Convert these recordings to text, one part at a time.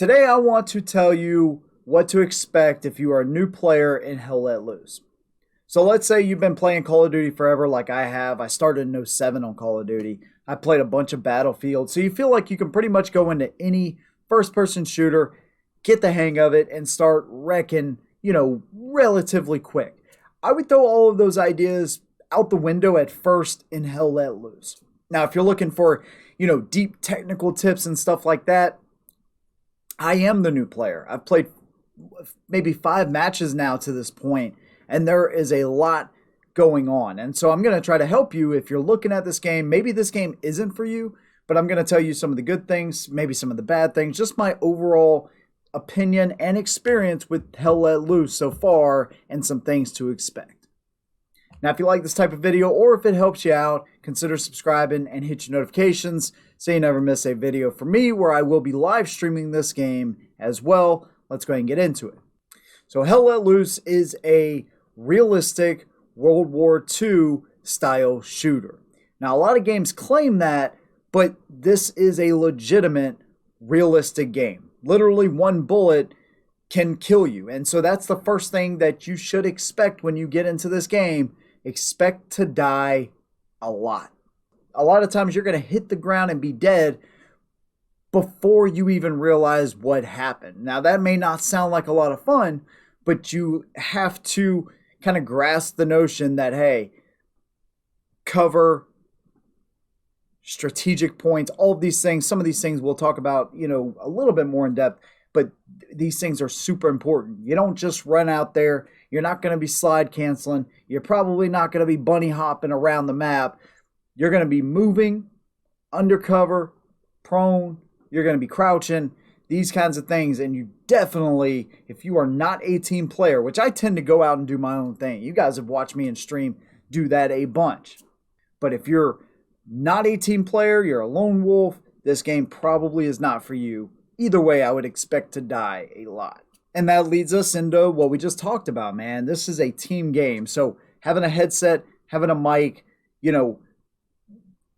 Today I want to tell you what to expect if you are a new player in Hell Let Loose. So let's say you've been playing Call of Duty forever like I have. I started in '07 on Call of Duty. I played a bunch of Battlefield. So you feel like you can pretty much go into any first-person shooter, get the hang of it, and start wrecking, relatively quick. I would throw all of those ideas out the window at first in Hell Let Loose. Now, if you're looking for, deep technical tips and stuff like that, I am the new player. I've played maybe 5 matches now to this point, and there is a lot going on. And so I'm going to try to help you if you're looking at this game. Maybe this game isn't for you, but I'm going to tell you some of the good things, maybe some of the bad things, just my overall opinion and experience with Hell Let Loose so far and some things to expect. Now, if you like this type of video or if it helps you out, consider subscribing and hit your notifications so you never miss a video from me where I will be live streaming this game as well. Let's go ahead and get into it. So Hell Let Loose is a realistic World War II style shooter. Now, a lot of games claim that, but this is a legitimate, realistic game. Literally one bullet can kill you. And so that's the first thing that you should expect when you get into this game. Expect to die a lot. A lot of times you're going to hit the ground and be dead before you even realize what happened. Now, that may not sound like a lot of fun, but you have to kind of grasp the notion that, hey, cover, strategic points, all of these things, some of these things we'll talk about, a little bit more in depth, but these things are super important. You don't just run out there. You're not going to be slide canceling. You're probably not going to be bunny hopping around the map. You're going to be moving, undercover, prone. You're going to be crouching, these kinds of things. And you definitely, if you are not a team player, which I tend to go out and do my own thing. You guys have watched me in stream do that a bunch. But if you're not a team player, you're a lone wolf, this game probably is not for you. Either way, I would expect to die a lot. And that leads us into what we just talked about, man. This is a team game. So having a headset, having a mic,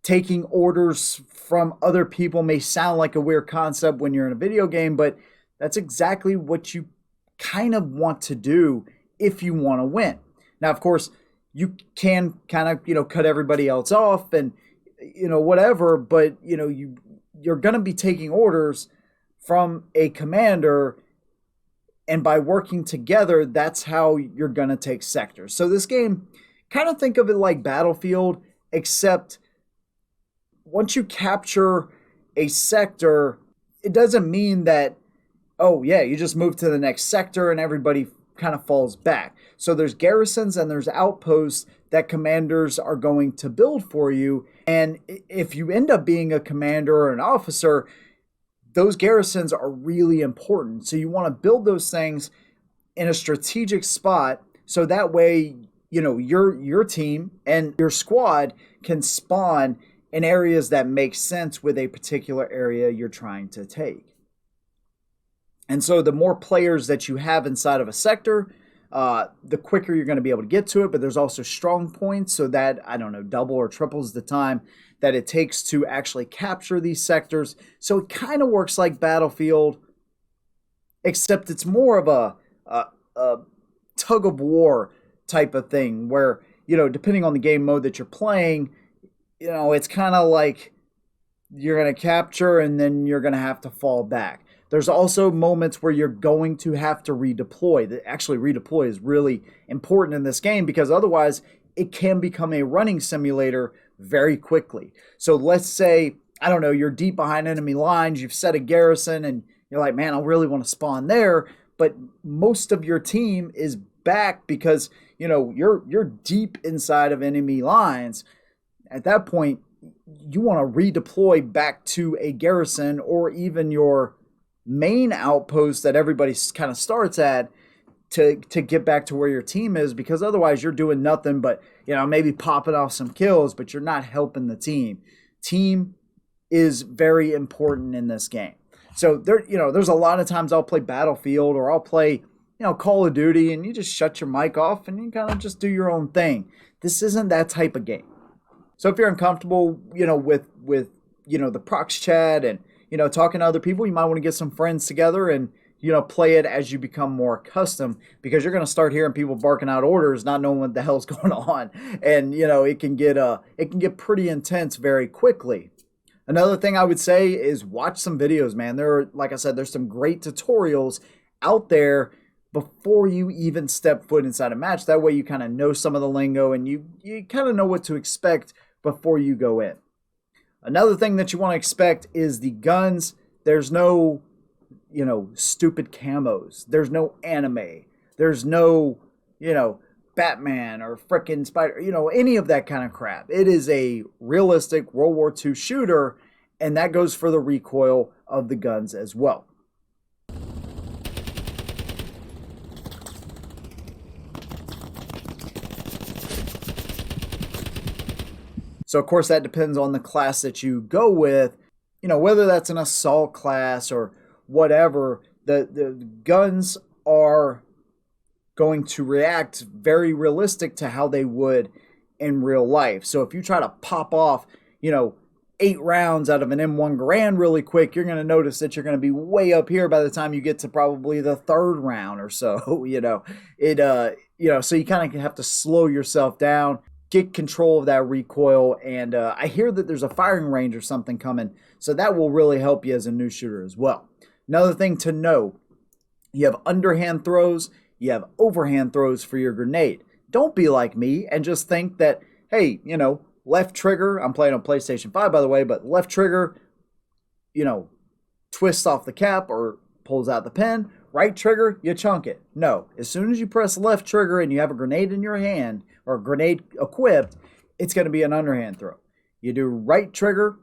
taking orders from other people may sound like a weird concept when you're in a video game, but that's exactly what you kind of want to do if you want to win. Now, of course, you can kind of, cut everybody else off and, whatever, but, you're going to be taking orders from a commander, and by working together, that's how you're going to take sectors. So this game, kind of think of it like Battlefield, except once you capture a sector, it doesn't mean that, oh yeah, you just move to the next sector and everybody kind of falls back. So there's garrisons and there's outposts that commanders are going to build for you. And if you end up being a commander or an officer, those garrisons are really important. So you want to build those things in a strategic spot so that way, your team and your squad can spawn in areas that make sense with a particular area you're trying to take. And so the more players that you have inside of a sector, the quicker you're going to be able to get to it. But there's also strong points so that, double or triples the time that it takes to actually capture these sectors. So it kind of works like Battlefield, except it's more of a tug of war type of thing where, depending on the game mode that you're playing, it's kind of like you're going to capture and then you're going to have to fall back. There's also moments where you're going to have to redeploy. Actually, redeploy is really important in this game because otherwise it can become a running simulator very quickly. So let's say, you're deep behind enemy lines, you've set a garrison and you're like, man, I really want to spawn there. But most of your team is back because, you're deep inside of enemy lines. At that point, you want to redeploy back to a garrison or even your main outpost that everybody kind of starts at to get back to where your team is, because otherwise you're doing nothing but, maybe popping off some kills, but you're not helping the team. Team is very important in this game. So there's a lot of times I'll play Battlefield or I'll play, Call of Duty, and you just shut your mic off and you kind of just do your own thing. This isn't that type of game. So if you're uncomfortable, with the prox chat and, talking to other people, you might want to get some friends together and, play it as you become more accustomed, because you're going to start hearing people barking out orders, not knowing what the hell's going on. And, it can get pretty intense very quickly. Another thing I would say is watch some videos, man. Like I said, there's some great tutorials out there before you even step foot inside a match. That way you kind of know some of the lingo and you kind of know what to expect before you go in. Another thing that you want to expect is the guns. There's no, stupid camos. There's no anime. There's no, Batman or frickin' Spider, any of that kind of crap. It is a realistic World War II shooter, and that goes for the recoil of the guns as well. So, of course, that depends on the class that you go with, whether that's an assault class or whatever. The guns are going to react very realistic to how they would in real life. So if you try to pop off, 8 rounds out of an M1 Garand really quick, you're going to notice that you're going to be way up here by the time you get to probably the 3rd round or so. So you kind of have to slow yourself down, get control of that recoil, and I hear that there's a firing range or something coming, so that will really help you as a new shooter as well. Another thing to know, you have underhand throws, you have overhand throws for your grenade. Don't be like me and just think that, hey, left trigger, I'm playing on PlayStation 5 by the way, but left trigger, twists off the cap or pulls out the pin, right trigger, you chunk it. No, as soon as you press left trigger and you have a grenade in your hand or a grenade equipped, it's going to be an underhand throw. You do right trigger,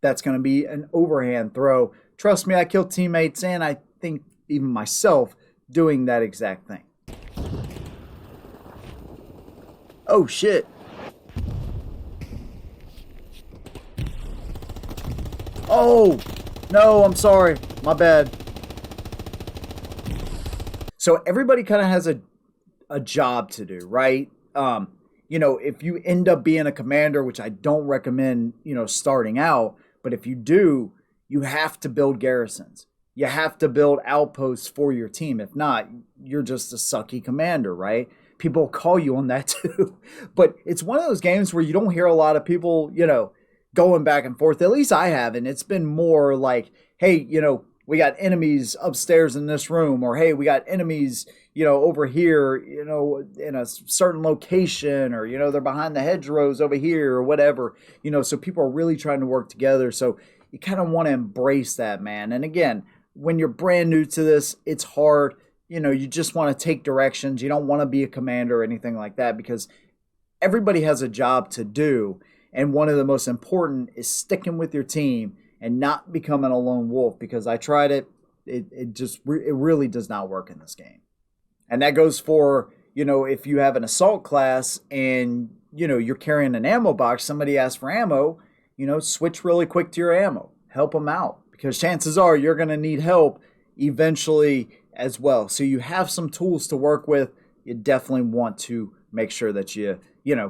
that's going to be an overhand throw. Trust me, I killed teammates and I think even myself doing that exact thing. Oh shit. Oh, no, I'm sorry. My bad. So everybody kind of has a job to do, right? If you end up being a commander, which I don't recommend, starting out, but if you do, you have to build garrisons. You have to build outposts for your team. If not, you're just a sucky commander, right? People call you on that too. But it's one of those games where you don't hear a lot of people, going back and forth. At least I haven't. It's been more like, hey, we got enemies upstairs in this room, or hey, we got enemies, over here, in a certain location, or, they're behind the hedgerows over here or whatever, so people are really trying to work together. So you kind of want to embrace that, man. And again, when you're brand new to this, it's hard. You just want to take directions. You don't want to be a commander or anything like that, because everybody has a job to do. And one of the most important is sticking with your team and not becoming a lone wolf, because I tried it. It really does not work in this game. And that goes for, if you have an assault class and, you're carrying an ammo box, somebody asks for ammo, switch really quick to your ammo. Help them out, because chances are you're going to need help eventually as well. So you have some tools to work with. You definitely want to make sure that you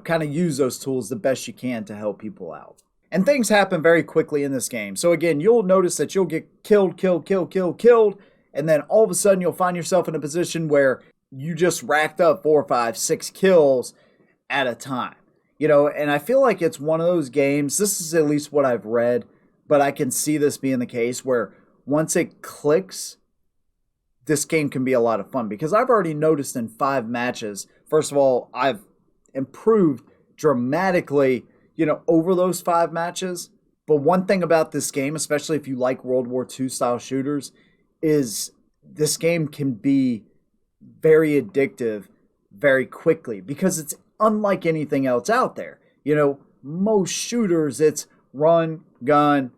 kind of use those tools the best you can to help people out. And things happen very quickly in this game. So again, you'll notice that you'll get killed, and then all of a sudden you'll find yourself in a position where you just racked up 4, 5, 6 kills at a time. And I feel like it's one of those games, this is at least what I've read, but I can see this being the case, where once it clicks, this game can be a lot of fun. Because I've already noticed in 5 matches, first of all, I've improved dramatically, over those 5 matches. But one thing about this game, especially if you like World War II style shooters, is this game can be very addictive very quickly, because it's unlike anything else out there. Most shooters, it's run, gun,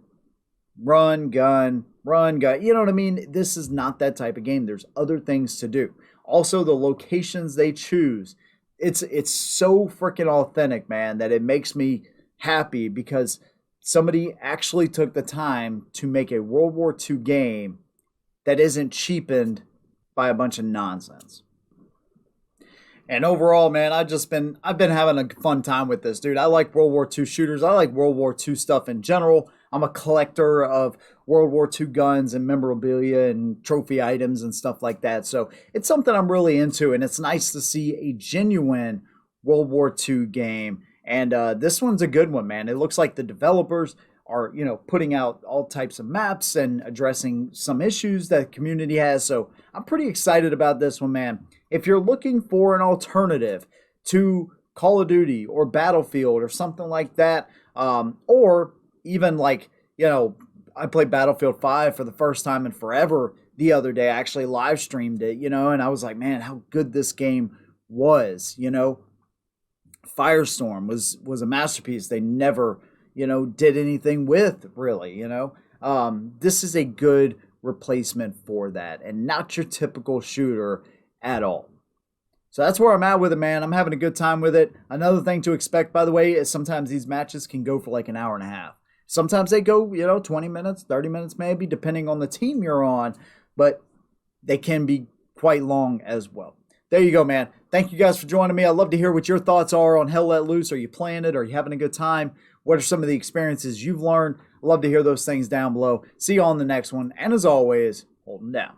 run, gun, run, gun. You know what I mean? This is not that type of game. There's other things to do. Also, the locations they choose, it's so freaking authentic, man, that it makes me happy, because somebody actually took the time to make a World War II game that isn't cheapened by a bunch of nonsense. And overall, man, I've been having a fun time with this, dude. I like World War II shooters. I like World War II stuff in general. I'm a collector of World War II guns and memorabilia and trophy items and stuff like that. So it's something I'm really into, and it's nice to see a genuine World War II game. And this one's a good one, man. It looks like the developers are, putting out all types of maps and addressing some issues that the community has. So I'm pretty excited about this one, man. If you're looking for an alternative to Call of Duty or Battlefield or something like that, or even like, I played Battlefield 5 for the first time in forever the other day. I actually live streamed it, and I was like, man, how good this game was. Firestorm was a masterpiece. They never, did anything with, really. This is a good replacement for that, and not your typical shooter at all. So that's where I'm at with it, man. I'm having a good time with it. Another thing to expect, by the way, is sometimes these matches can go for like an hour and a half. Sometimes they go, 20 minutes, 30 minutes maybe, depending on the team you're on, but they can be quite long as well. There you go, man. Thank you guys for joining me. I'd love to hear what your thoughts are on Hell Let Loose. Are you playing it? Are you having a good time? What are some of the experiences you've learned? I'd love to hear those things down below. See you on the next one. And as always, hold them down.